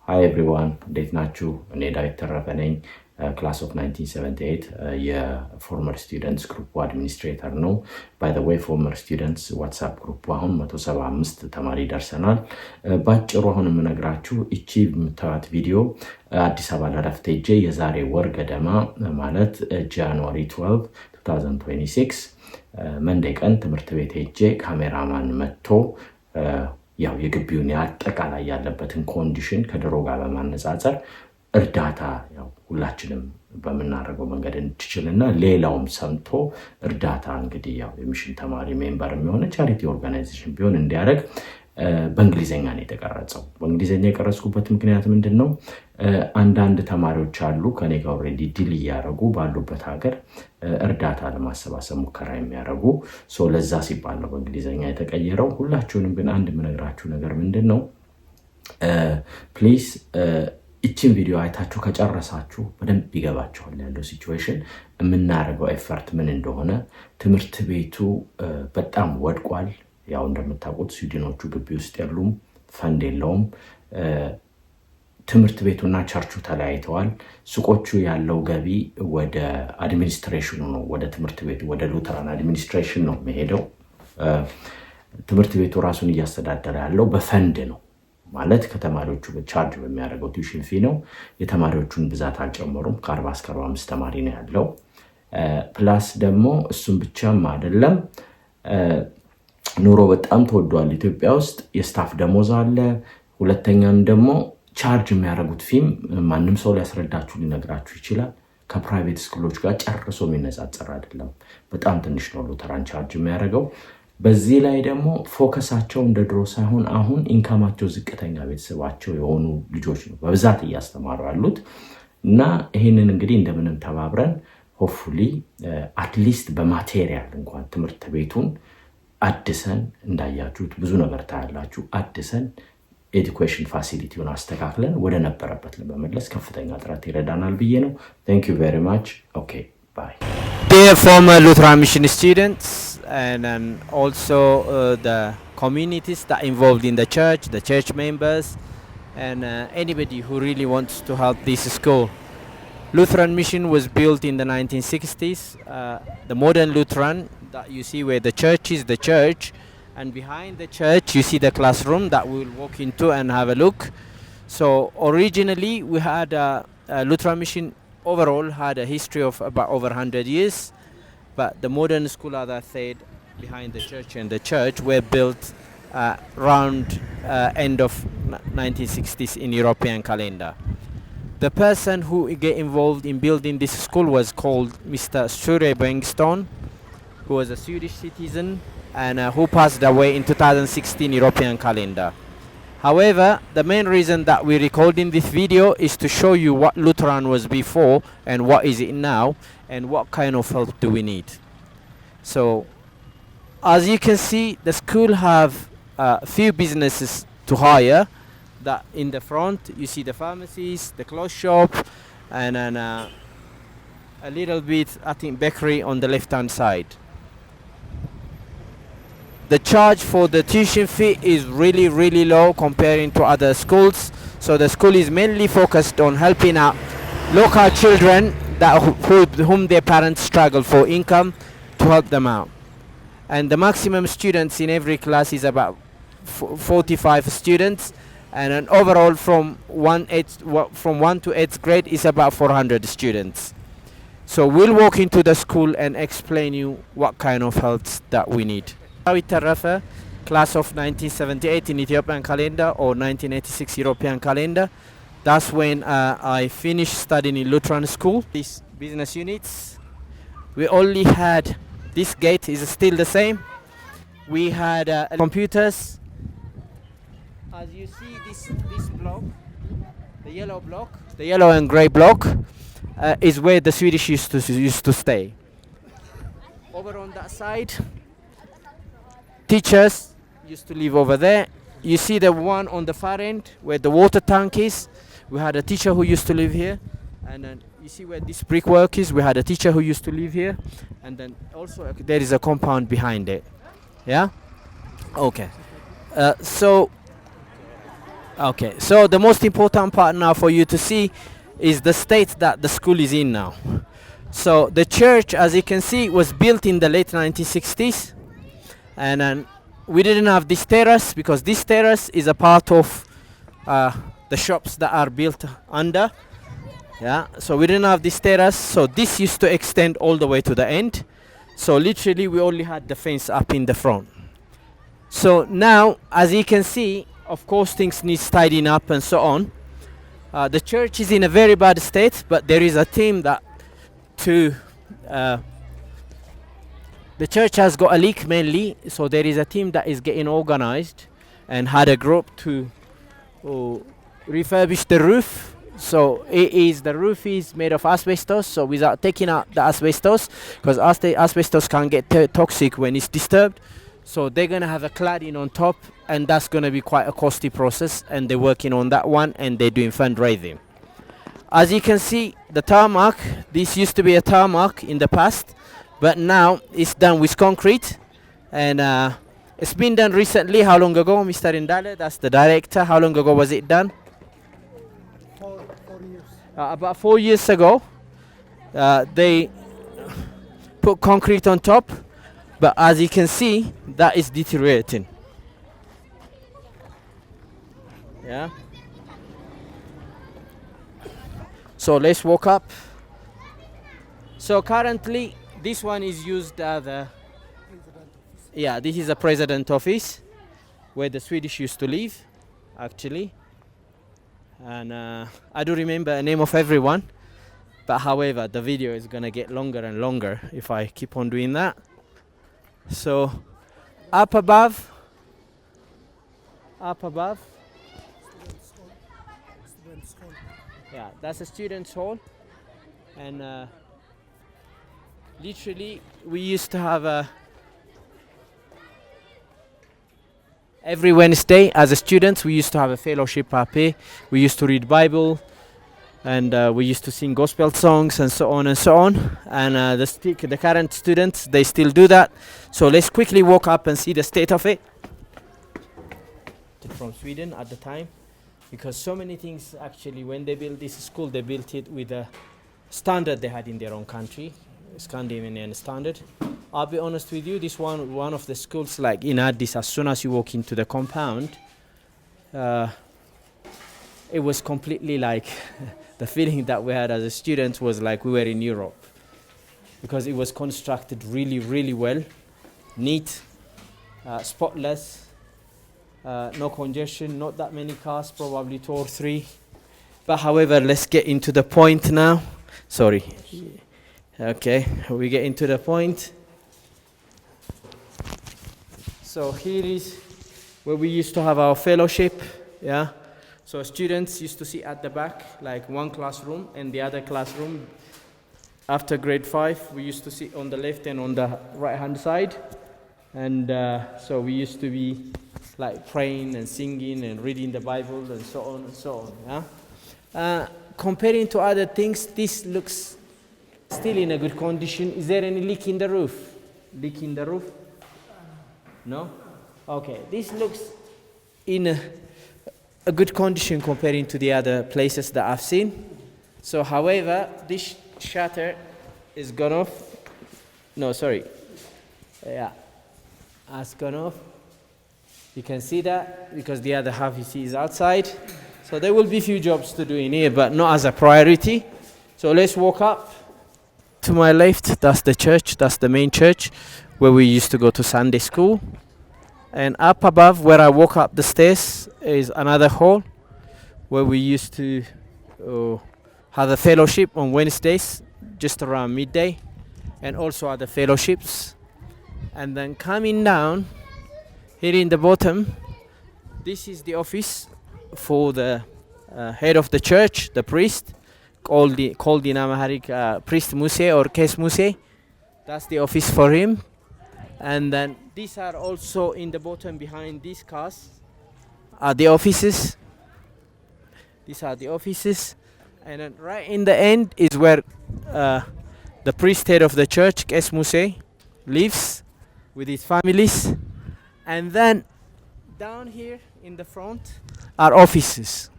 Hi everyone, እንዴት ናችሁ? እኔ ዳዊት ተረፈ ነኝ። ክላስ ኦፍ 1978 የፎርመር ስቱደንትስ ግሩፕ አድሚኒስትሬተር ነው። ባይ ዘ ዌይ ፎርመር ስቱደንትስ ዋትስአፕ ግሩፕ አሁን 175 ተማሪ ደርሰናል። ባጭሩ አሁን የምነግራችሁ እቺ የምታዩት ቪዲዮ አዲስ አበባ ለረፍት ሄጄ የዛሬ ወር ገደማ ማለት ጃንዋሪ 12 2026 መንዴ ቀን ትምህርት ቤት ሄጄ ካሜራማን መጥቶ ያው የግቢውን ያጠቃላይ ያለበትን ኮንዲሽን ከድሮ ጋር በማነጻጸር እርዳታ ያው ሁላችንም በመናረገው መንገድ እንድችልና ሌላውም ሰምቶ እርዳታ እንግዲህ ያው የሚሽን ተማሪ ሜምበር የሚሆነ ቻሪቲ ኦርጋናይዜሽን ቢሆን እንዲያደርግ በእንግሊዘኛ ነው የተቀረጸው። በእንግሊዘኛ የቀረጽኩበት ምክንያት ምንድነው? አንዳንድ ተማሪዎች አሉ ከኔ ጋር ኦልሬዲ ዲል እያደረጉ ባሉበት ሀገር እርዳታ ለማሰባሰብ ሙከራ የሚያደርጉ ለዛ ሲባል ነው በእንግሊዘኛ የተቀየረው። ሁላችሁንም ግን አንድ የምነግራችሁ ነገር ምንድነው? ፕሊዝ እቺን ቪዲዮ አይታችሁ ከጨረሳችሁ በደንብ ይገባችኋል ያለው ሲቹዌሽን፣ የምናደርገው ኤፈርት ምን እንደሆነ። ትምህርት ቤቱ በጣም ወድቋል። ያው እንደምታውቁት ስዊድኖቹ ግቢ ውስጥ ያሉም ፈንድ የለውም። ትምህርት ቤቱና ቸርቹ ተለያይተዋል። ሱቆቹ ያለው ገቢ ወደ አድሚኒስትሬሽኑ ነው፣ ወደ ትምህርት ቤቱ ወደ ሉተራን አድሚኒስትሬሽን ነው የሚሄደው። ትምህርት ቤቱ ራሱን እያስተዳደረ ያለው በፈንድ ነው ማለት ከተማሪዎቹ በቻርጅ በሚያደርገው ቲዩሽን ፊ ነው። የተማሪዎቹን ብዛት አልጨመሩም። ከ40 እስከ 45 ተማሪ ነው ያለው። ፕላስ ደግሞ እሱም ብቻም አይደለም፣ ኑሮ በጣም ተወዷል ኢትዮጵያ ውስጥ። የስታፍ ደሞዝ አለ። ሁለተኛም ደግሞ ቻርጅ የሚያደርጉት ፊም ማንም ሰው ሊያስረዳችሁ ሊነግራችሁ ይችላል። ከፕራይቬት ስኩሎች ጋር ጨርሶ የሚነጻጸር አይደለም። በጣም ትንሽ ነው ሉተራን ቻርጅ የሚያደርገው። በዚህ ላይ ደግሞ ፎከሳቸው እንደ ድሮ ሳይሆን አሁን ኢንካማቸው ዝቅተኛ ቤተሰባቸው የሆኑ ልጆች ነው በብዛት እያስተማሩ ያሉት እና ይህንን እንግዲህ እንደምንም ተባብረን ሆፕፉሊ አትሊስት በማቴሪያል እንኳን ትምህርት ቤቱን አድሰን እንዳያችሁት ብዙ ነገር ታያላችሁ። አድሰን ኤዱኬሽን ፋሲሊቲውን አስተካክለን ወደ ነበረበት ለመመለስ ከፍተኛ ጥረት ይረዳናል ብዬ ነው። Thank you very much. Okay, bye. Dear former Lutheran Mission students and also the communities that involved in the church members and anybody who really wants to help this school. Lutheran Mission was built in the 1960s. The modern Lutheran that you see where the church is the church, and behind the church you see the classroom that we will walk into and have a look. So originally we had Lutheran Mission overall had a history of about over 100 years, but the modern school, as I said, behind the church and the church were built around end of 1960s in European calendar. The person who get involved in building this school was called Mr. Sture Bengtsson, who was a Swedish citizen and who passed away in 2016 European calendar. However, the main reason that we're recording this video is to show you what Lutheran was before and what is it now and what kind of help do we need. So, as you can see, the school have a few businesses to hire. That in the front you see the pharmacies, the clothes shop, and then a little bit I think bakery on the left hand side. The charge for the tuition fee is really low comparing to other schools. So the school is mainly focused on helping out local children that whom their parents struggle for income to help them out. And the maximum students in every class is about 45 students, and an overall from 1 to 8th grade is about 400 students. So we'll walk into the school and explain you what kind of help that we need. David Tarafa, class of 1978 in Ethiopian calendar or 1986 European calendar. That's when I finished studying in Lutheran school. These business units, we only had, this gate is still the same. We had computers. As you see this block, the yellow block, the yellow and grey block is where the Swedish used to stay. Over on that side, teachers used to live over there. You see the one on the far end where the water tank is. We had a teacher who used to live here. And then you see where this brickwork is. We had a teacher who used to live here. And then also there is a compound behind it. Yeah? Okay. So Okay, so the most important part now for you to see is the state that the school is in now. So the church, as you can see, was built in the late 1960s, and then we didn't have this terrace because this terrace is a part of the shops that are built under. Yeah, so we didn't have this terrace, so this used to extend all the way to the end. So literally we only had the fence up in the front. So now, as you can see, of course things need tidying up and so on. The church is in a very bad state, but there is a team that the church has got a leak mainly, so there is a team that is getting organized and had a group to refurbish the roof. So the roof is made of asbestos, so without taking out the asbestos, because asbestos can get toxic when it's disturbed, so they're gonna have a cladding on top, and that's gonna be quite a costly process, and they're working on that one, and they're doing fundraising. As you can see, the tarmac, this used to be a tarmac in the past, but now it's done with concrete, and it's been done recently. How long ago, Mr. Indale? That's the director. How long ago was it done? 4 years. About 4 years ago, they put concrete on top, but as you can see, that is deteriorating. Yeah. So let's walk up. So currently, this one is used as this is a president office where the Swedish used to live, actually. And I do remember the name of everyone, but however, the video is gonna get longer and longer if I keep on doing that. So up above, Students' hall. yeah, that's a student's hall, and literally we used to have every Wednesday as a student we used to have a fellowship up here. We used to read Bible, and we used to sing gospel songs and so on and so on, and the current students, they still do that. So let's quickly walk up and see the state of it from Sweden at the time, because so many things actually, when they built this school, they built it with a standard they had in their own country, Scandinavian standard. I'll be honest with you, this one of the schools, like in Addis, as soon as you walk into the compound, it was completely like the feeling that we had as a student was like we were in Europe, because it was constructed really, really well, neat, spotless, no congestion, not that many cars, probably 2 or 3. But however, let's get into the point now. Sorry. Okay, we get into the point. So here is where we used to have our fellowship, yeah. So students used to sit at the back, like one classroom, and the other classroom, after grade 5, we used to sit on the left and on the right-hand side. And so we used to be like praying and singing and reading the Bible and so on and so on, yeah. Comparing to other things, this looks still in a good condition. Is there any leak in the roof? Leak in the roof? No? Okay, this looks in a good condition comparing to the other places that I've seen. So however, this shutter is gone off. No, sorry. Yeah, has gone off. You can see that because the other half you see is outside. So there will be few jobs to do in here, but not as a priority. So let's walk up. To my left, that's the church, that's the main church where we used to go to Sunday school. And up above, where I walk up the stairs, is another hall where we used to have a fellowship on Wednesdays, just around midday, and also other fellowships. And then coming down, here in the bottom, this is the office for the head of the church, the priest, called in Amharic priest Muse or Kes Muse. That's the office for him. And then these are also in the bottom behind these cars are the offices. These are the offices. And then right in the end is where the priest head of the church, Kes Muse, lives with his families. And then down here in the front are offices,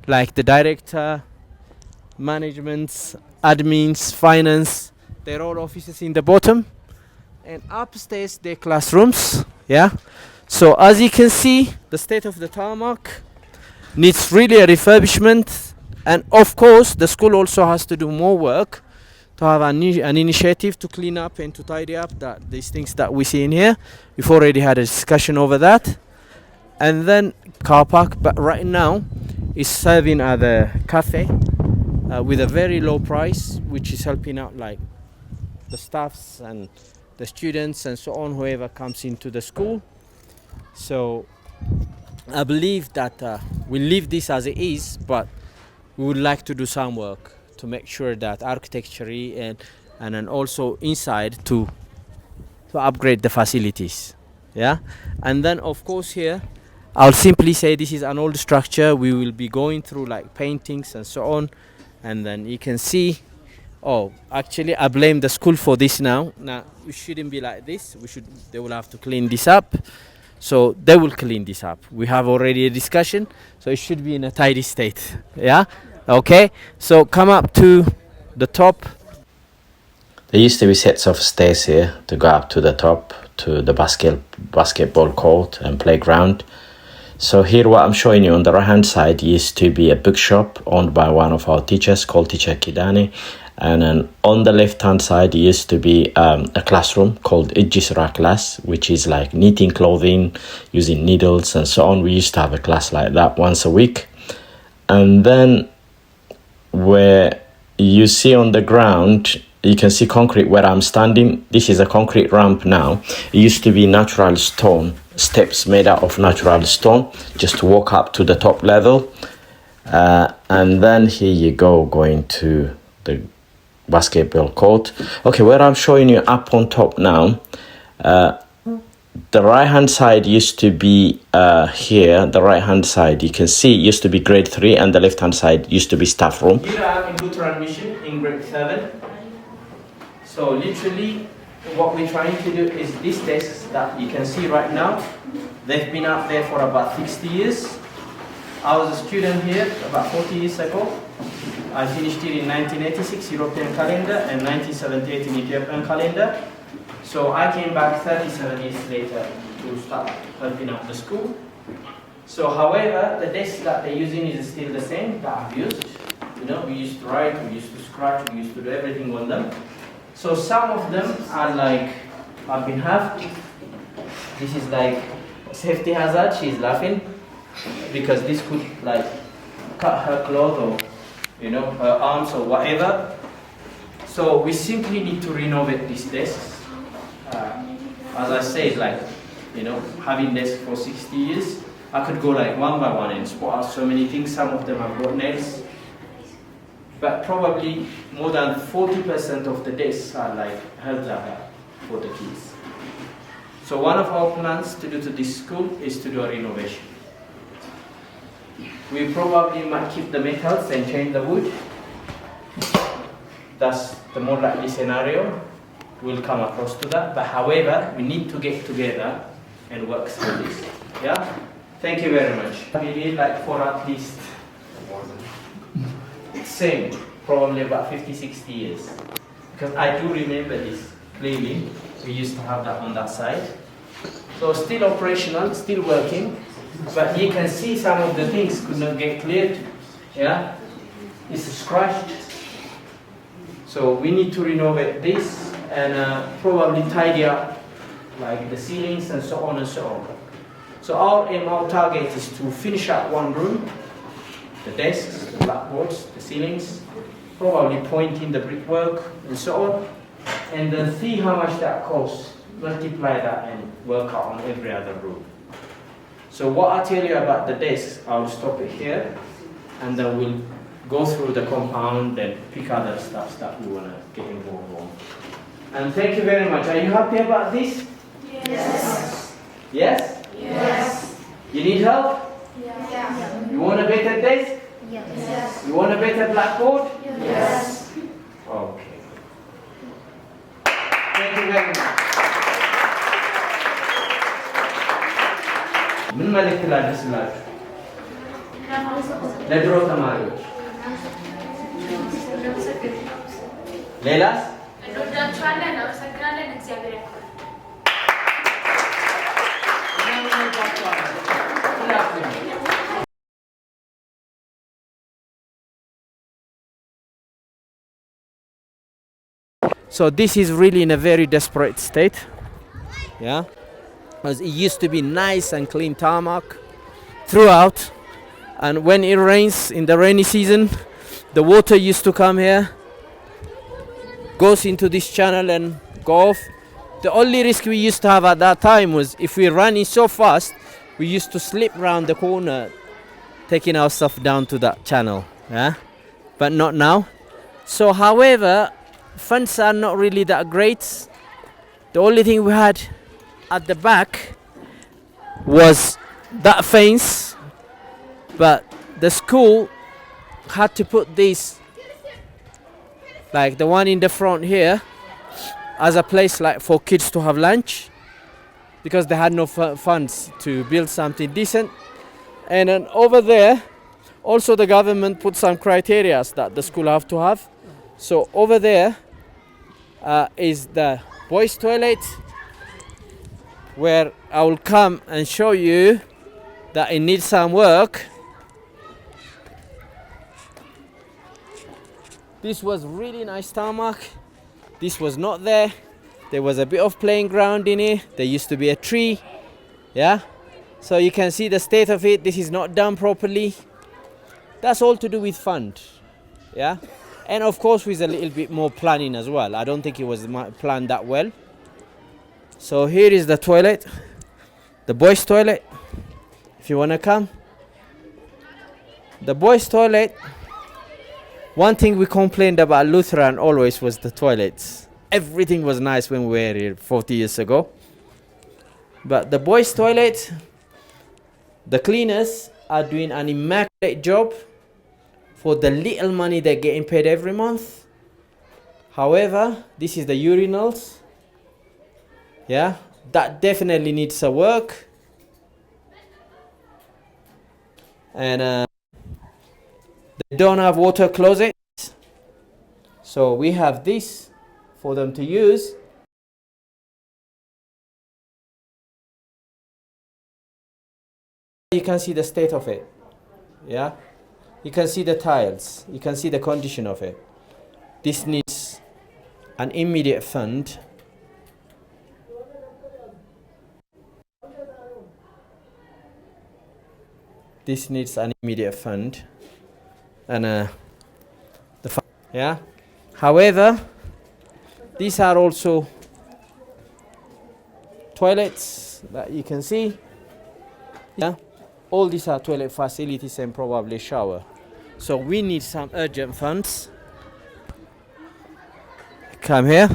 like the director, managements, admins, finance. They're all offices in the bottom, and upstairs they're classrooms. Yeah. So as you can see, the state of the tarmac needs really a refurbishment, and of course the school also has to do more work to have an initiative to clean up and to tidy up these things that we see in here. We've already had a discussion over that. And then car park, but right now is serving at a cafe with a very low price, which is helping out like the staffs and the students and so on, whoever comes into the school. So I believe that we'll leave this as it is, but we would like to do some work to make sure that architecturally and then also inside to upgrade the facilities. Yeah. And then of course here I'll simply say this is an old structure. We will be going through like paintings and so on, and then you can see, oh, actually I blame the school for this now. We shouldn't be like this. They will have to clean this up. So they will clean this up. We have already a discussion, so it should be in a tidy state. Yeah. Okay. So come up to the top. There used to be sets of stairs here to go up to the top to the basketball court and playground. So here what I'm showing you on the right hand side used to be a bookshop owned by one of our teachers called Teacher Kidani, and then on the left hand side used to be a classroom called Ijisra class, which is like knitting clothing using needles and so on. We used to have a class like that once a week. And then where you see on the ground, you can see concrete where I'm standing. This is a concrete ramp now. It used to be natural stone, steps made out of natural stone, just to walk up to the top level. And then here you go, going to the basketball court. Okay, where I'm showing you up on top now, the right hand side used to be here. The right hand side, you can see, used to be grade 3, and the left hand side used to be staff room. Here I am in Lutheran Mission in grade 7. So literally what we're trying to do is these desks that you can see right now, they've been up there for about 60 years. I was a student here about 40 years ago. I finished here in 1986 European calendar and 1978 in Ethiopian calendar. So I came back 37 years later to start helping out the school. So however, the desks that they're using is still the same that I've used. You know, we used to write, we used to scratch, we used to do everything on them. So some of them are like, I've been halved. This is like safety hazard. She's laughing because this could like cut her clothes or, you know, her arms or whatever. So we simply need to renovate these desks. As I said, like, you know, having desks for 60 years, I could go like one by one and spot out so many things. Some of them have got nails. But probably more than 40% of the desks are like held up for the kids. So one of our plans to do to this school is to do a renovation. We probably might keep the metals and change the wood. That's the more likely scenario. We'll come across to that. But however, we need to get together and work through this. Yeah? Thank you very much. We need like for at least same, probably about 50-60 years. Because I do remember this clearly. We used to have that on that side. So still operational, still working, but you can see some of the things could not get cleared. Yeah, it's scratched. So we need to renovate this and probably tidy up like the ceilings and so on and so on. So our aim, our target is to finish up one room, the desks, the blackboards, the ceilings, probably pointing the brickwork and so on, and then see how much that costs, multiply that and work out on every other room. So what I tell you about the desks, I'll stop it here, and then we'll go through the compound and pick other stuff that we want to get involved on. And thank you very much. Are you happy about this? Yes. Yes? Yes. You need help? Yes. You want a better desk? Yes. You want a better blackboard? Yes. Okay. Thank you very much. መልእክት ላድርስላችሁ ለድሮ ተማሪዎች? ሌላስ? እንወዳችኋለን፣ እናመሰግናለን። እግዚአብሔር ያክብር። So this is really in a very desperate state, yeah, as it used to be nice and clean tarmac throughout, and when it rains in the rainy season, the water used to come here, goes into this channel and go off. The only risk we used to have at that time was if we ran in so fast, we used to slip round the corner, taking our stuff down to that channel, yeah, but not now. So however, funds are not really that great. The only thing we had at the back was that fence, but the school had to put this, like the one in the front here, as a place like for kids to have lunch, because they had no funds to build something decent. And then over there also the government put some criteria that the school have to have. So over there is the boys' toilet, where I will come and show you that it needs some work. This was really nice tarmac. This was not there. There was a bit of playing ground in it. There used to be a tree, yeah. So you can see the state of it. This is not done properly. That's all to do with fund, yeah. And of course with a little bit more planning as well. I don't think it was planned that well. So here is the toilet, the boys' toilet, if you want to come. The boys' toilet, one thing we complained about Lutheran always was the toilets. Everything was nice when we were here 40 years ago. But the boys' toilet, the cleaners are doing an immaculate job for the little money they're getting paid every month. However, this is the urinals. Yeah, that definitely needs some work. And they don't have water closets. So we have this for them to use. You can see the state of it. Yeah. You can see the tiles, you can see the condition of it. This needs an immediate fund. This needs an immediate fund. And the fund, yeah. However, these are also toilets that you can see. Yeah. All these are toilet facilities and probably shower. So we need some urgent funds. Come here.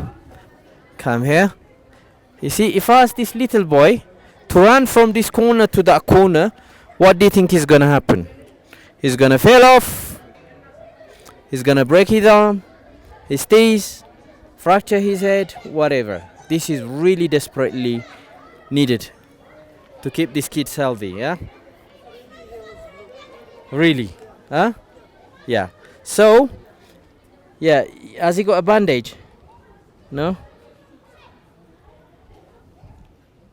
Come here. You see, if I ask this little boy to run from this corner to that corner, what do you think is going to happen? He's going to fall off. He's going to break his arm, his teeth, fracture his head, whatever. This is really desperately needed to keep these kids healthy, yeah? Really? Huh? Yeah. So, yeah, has he got a bandage? No?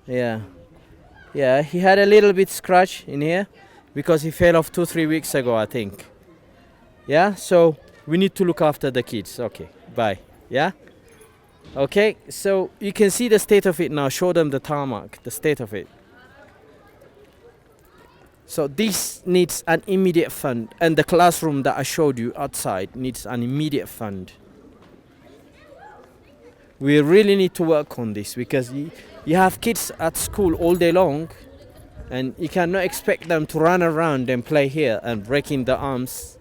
Yeah. Yeah, he had a little bit scratch in here because he fell off 2-3 weeks ago, I think. Yeah, so we need to look after the kids. Okay, bye. Yeah? Okay, so you can see the state of it now. Show them the tarmac, the state of it. So this needs an immediate fund, and the classroom that I showed you outside needs an immediate fund. We really need to work on this because you have kids at school all day long, and you cannot expect them to run around and play here and breaking the arms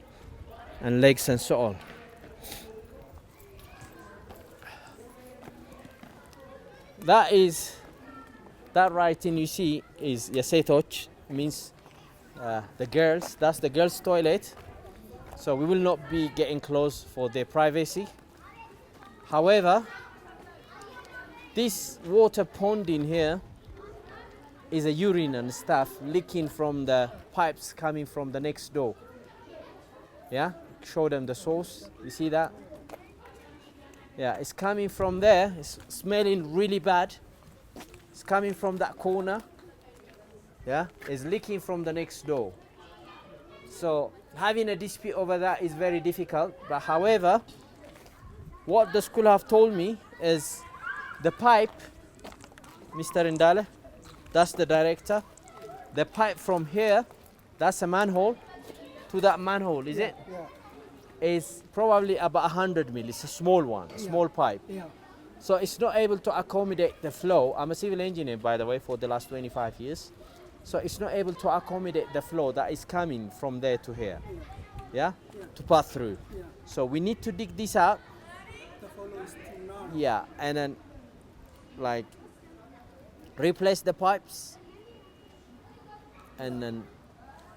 and legs and so on. That writing you see is Yasetoch, means the girls. That's the girls' toilet. So we will not be getting close for their privacy. However, this water pond in here is a urine and stuff leaking from the pipes coming from the next door. Yeah, show them the source. You see that? Yeah, it's coming from there. It's smelling really bad. It's coming from that corner. Yeah, it's leaking from the next door. So having a dispute over that is very difficult. But however, what the school have told me is the pipe, Mr. Ndale, that's the director. The pipe from here, that's a manhole, to that manhole, is it? Yeah. Is probably about 100 mil. It's a small one, a small pipe. Yeah. So it's not able to accommodate the flow. I'm a civil engineer, by the way, for the last 25 years. So it's not able to accommodate the flow that is coming from there to here. Yeah? To pass through. Yeah. So we need to dig this out. The follow is too narrow. Yeah, and then like replace the pipes and then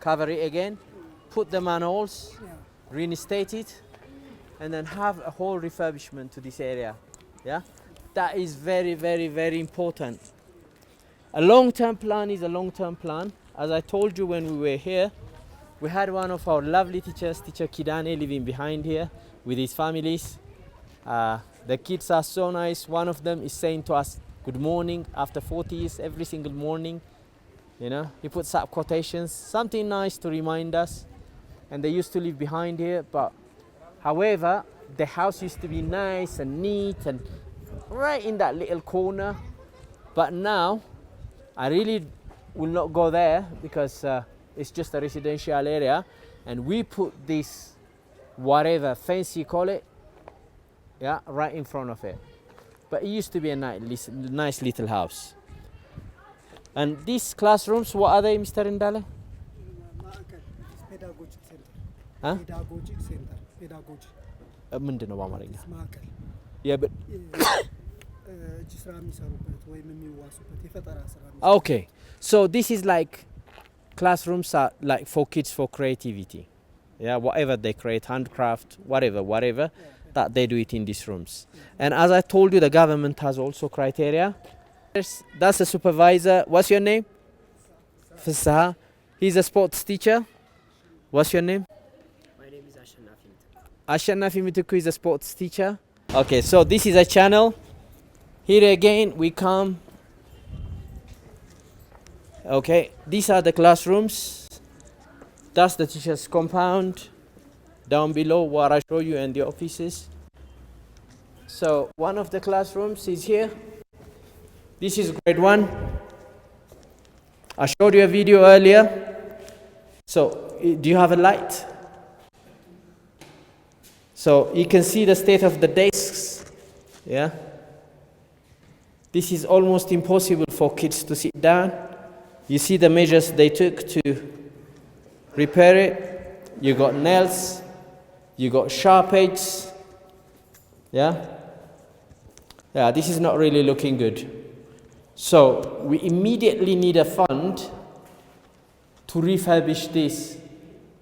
cover it again, put the manholes, Yeah. reinstate it, and then have a whole refurbishment to this area. Yeah, that is very, very, very important. A long-term plan is a long-term plan. As I told you when we were here, we had one of our lovely teachers, Teacher Kidane, living behind here with his families. The kids are so nice. One of them is saying to us, "Good morning," after 40 years, every single morning. You know, he puts up quotations, something nice to remind us. And they used to live behind here, but however, the house used to be nice and neat and right in that little corner. But now, I really will not go there because it's just a residential area, and we put this whatever fence you call it, yeah, right in front of it. But it used to be a nice little house. And these classrooms, what are they, Mr. Ndale? Pedagogic center. Huh? Pedagogic center. Pedagogy. ምንድን ነው በአማርኛ? ማዕከል Yeah, but እጅ ስራ የሚሰሩበት ወይም የሚዋሱበት የፈጠራ ስራ okay. So this is like classrooms are like for kids for creativity. Yeah, whatever they create, handcraft, whatever, that they do it in these rooms. And as I told you, the government has also criteria. That's a supervisor. What's your name? Fasaha. He's a sports teacher. What's your name? My name is Ashanafi. Ashanafi Mituku is a sports teacher. Okay, so this is a channel. Here again we come. Okay, these are the classrooms. That's the teacher's compound. Down below what I show you and the offices. So one of the classrooms is here. This is grade 1. I showed you a video earlier. So do you have a light? So you can see the state of the desks. Yeah. This is almost impossible for kids to sit down. You see the measures they took to repair it. You got nails. You got sharp edges. Yeah. Yeah, this is not really looking good. So we immediately need a fund to refurbish this,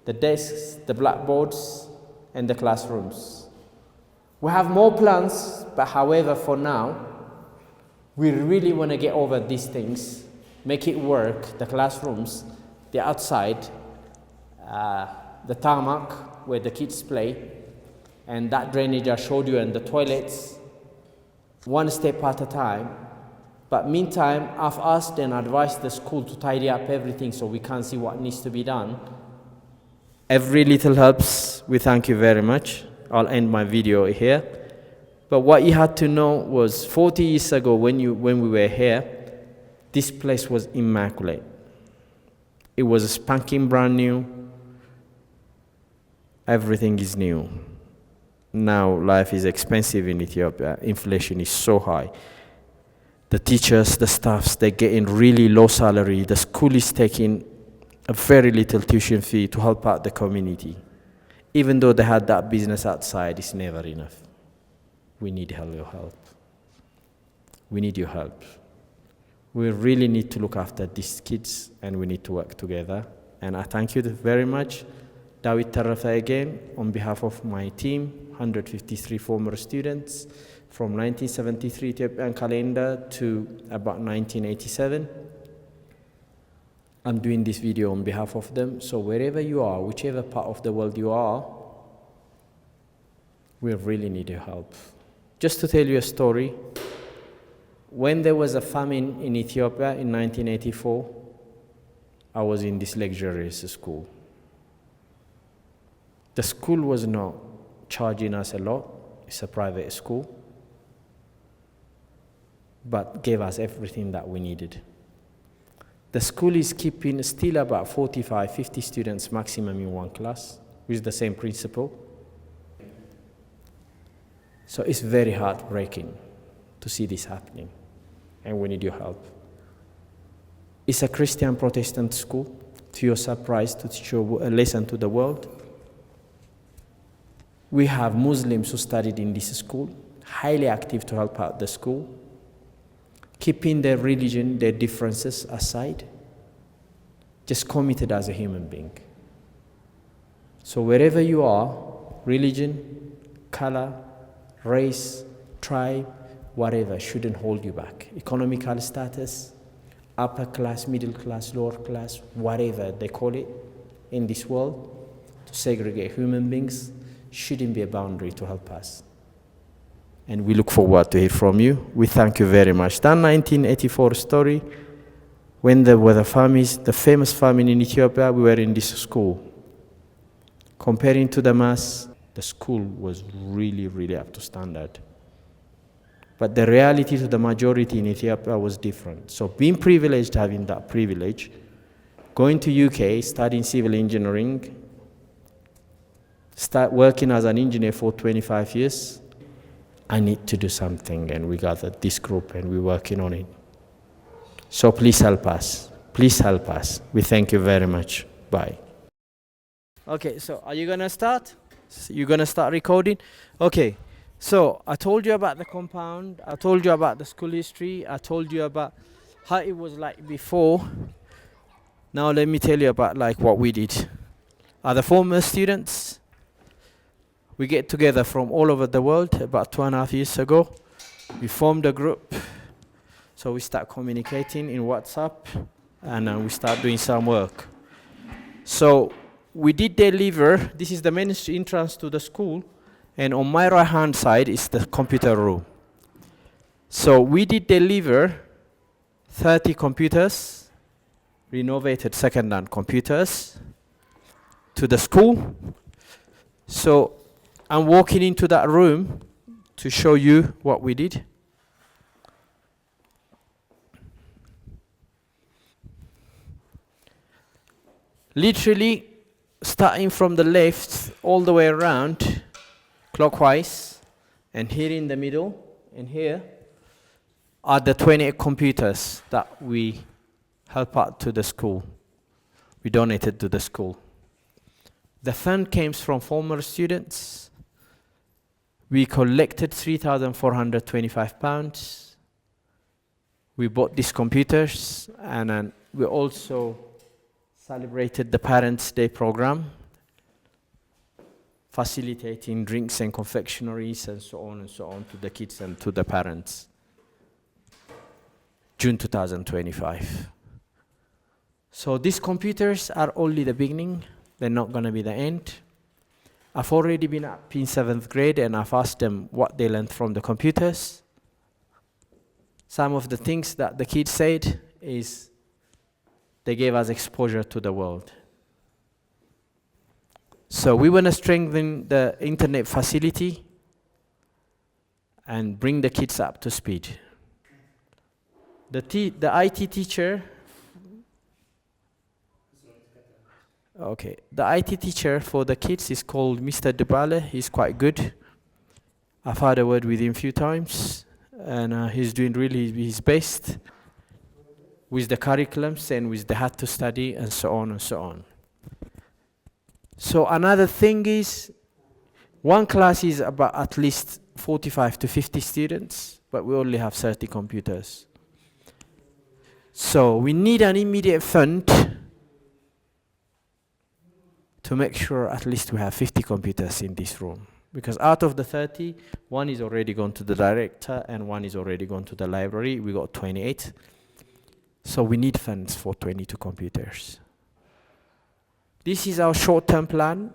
the desks, the blackboards, and the classrooms. We have more plans, but however, for now, we really want to get over these things, make it work, the classrooms, the outside, the tarmac where the kids play, and that drainage I showed you, and the toilets, one step at a time. But meantime, I've asked and advised the school to tidy up everything so we can see what needs to be done. Every little helps. We thank you very much. I'll end my video here. But what you had to know was 40 years ago when we were here, this place was immaculate. It was spanking brand new. Everything is new. Now life is expensive in Ethiopia. Inflation is so high. The teachers, the staffs, they're getting really low salary. The school is taking a very little tuition fee to help out the community. Even though they had that business outside, it's never enough. We need your help. We need your help. We really need to look after these kids, and we need to work together. And I thank you very much. Dawit Tarafa again, on behalf of my team, 153 former students, from 1973 Ethiopian calendar to about 1987. I'm doing this video on behalf of them. So wherever you are, whichever part of the world you are, we really need your help. Just to tell you a story, when there was a famine in Ethiopia in 1984, I was in this luxurious school. The school was not charging us a lot. It's a private school, but gave us everything that we needed. The school is keeping still about 45, 50 students maximum in one class with the same principal. So it's very heartbreaking to see this happening, and we need your help. It's a Christian Protestant school, to your surprise, to teach you a lesson to the world. We have Muslims who studied in this school, highly active to help out the school, keeping their religion, their differences aside, just committed as a human being. So wherever you are, religion, color, race, tribe, whatever, shouldn't hold you back. Economical status, upper class, middle class, lower class, whatever they call it in this world, to segregate human beings shouldn't be a boundary to help us. And we look forward to hear from you. We thank you very much. That 1984 story, when there were the famous famine in Ethiopia, we were in this school. Comparing to the mass, the school was really, really up to standard. But the reality to the majority in Ethiopia was different. So being privileged, having that privilege, going to UK, studying civil engineering, start working as an engineer for 25 years, I need to do something, and we gathered this group and we're working on it. So please help us. Please help us. We thank you very much. Bye. Okay, so are you going to start? You're going to start recording? Okay, so I told you about the compound. I told you about the school history. I told you about how it was like before. Now let me tell you about like what we did. The former students, we get together from all over the world about 2.5 years ago. We formed a group. So we start communicating in WhatsApp, and we start doing some work. So we did deliver, this is the main entrance to the school, and on my right hand side is the computer room. So we did deliver 30 computers, renovated second-hand computers, to the school. So I'm walking into that room to show you what we did. Literally, starting from the left all the way around, clockwise, and here in the middle, and here, are the 28 computers that we help out to the school. We donated to the school. The fund came from former students. We collected £3,425. We bought these computers, and then we also celebrated the Parents' Day program, facilitating drinks and confectionaries and so on to the kids and to the parents. June 2025. So these computers are only the beginning. They're not going to be the end. I've already been up in 7th grade, and I've asked them what they learned from the computers. Some of the things that the kids said is they gave us exposure to the world. So we want to strengthen the internet facility and bring the kids up to speed. The IT teacher, the IT teacher for the kids is called Mr. Dubale. He's quite good. I've had a word with him a few times, and he's doing really his best with the curriculums and with the how to study and so on and so on. So another thing is, one class is about at least 45 to 50 students, but we only have 30 computers. So we need an immediate fund to make sure at least we have 50 computers in this room. Because out of the 30, one is already gone to the director and one is already gone to the library. We got 28. So we need funds for 22 computers. This is our short-term plan.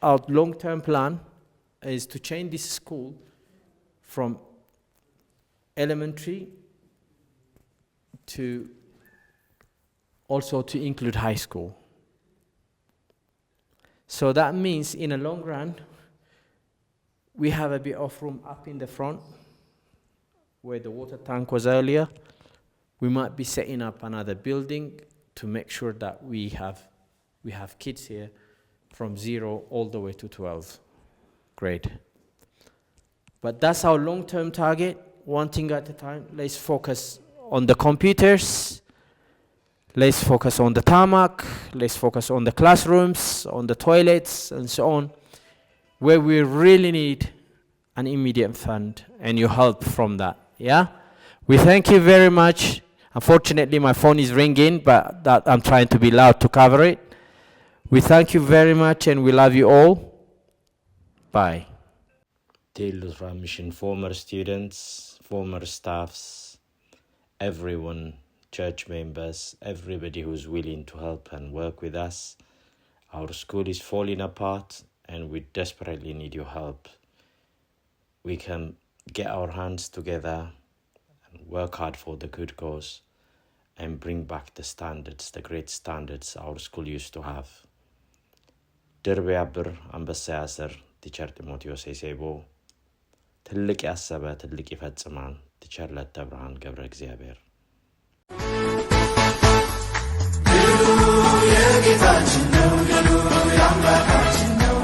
Our long-term plan is to change this school from elementary to also to include high school. So that means in the long run, we have a bit of room up in the front where the water tank was earlier. We might be setting up another building to make sure that we have kids here from 0 all the way to 12th grade. But that's our long-term target, one thing at a time. Let's focus on the computers. Let's focus on the tarmac. Let's focus on the classrooms, on the toilets, and so on, where we really need an immediate fund and your help from that, yeah? We thank you very much. Unfortunately, my phone is ringing, but that I'm trying to be loud to cover it. We thank you very much, and we love you all. Bye. Ethiopia Lutheran Mission former students, former staffs, everyone, church members, everybody who's willing to help and work with us. Our school is falling apart, and we desperately need your help. We can get our hands together and work hard for the good cause and bring back the standards, the great standards our school used to have. ድርብ ያብር አንበሳ ያስር ቲቸር ጢሞቴዎስ ሴቦ ትልቅ ያሰበ ትልቅ ይፈጽማል ቲቸር ለተብርሃን ገብረ እግዚአብሔር የጌታችን ነው የአምላካችን ነው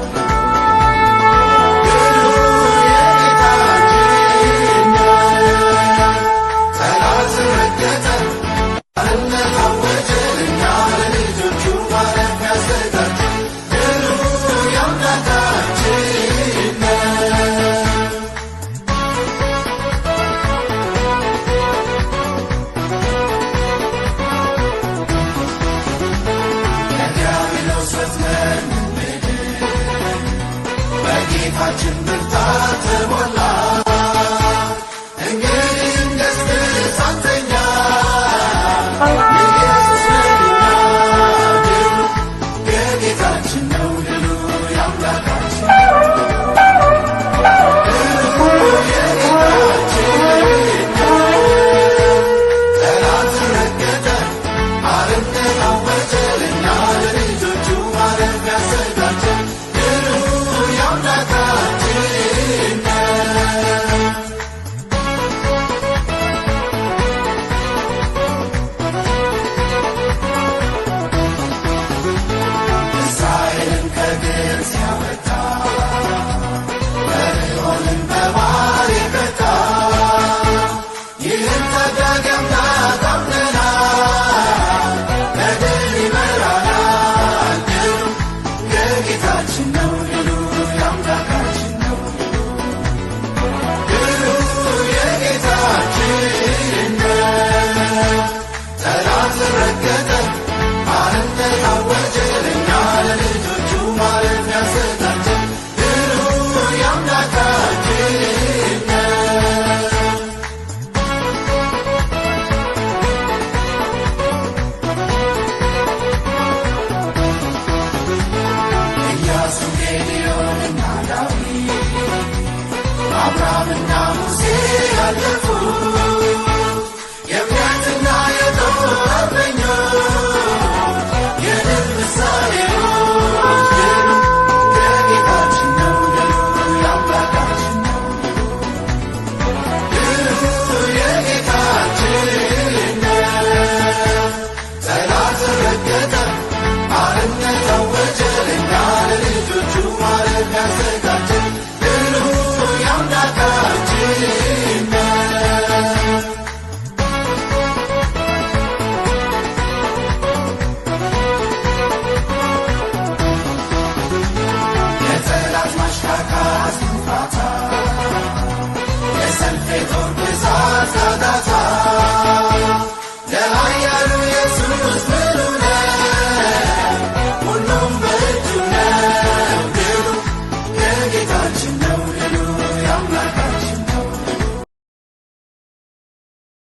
Abraham and Musa,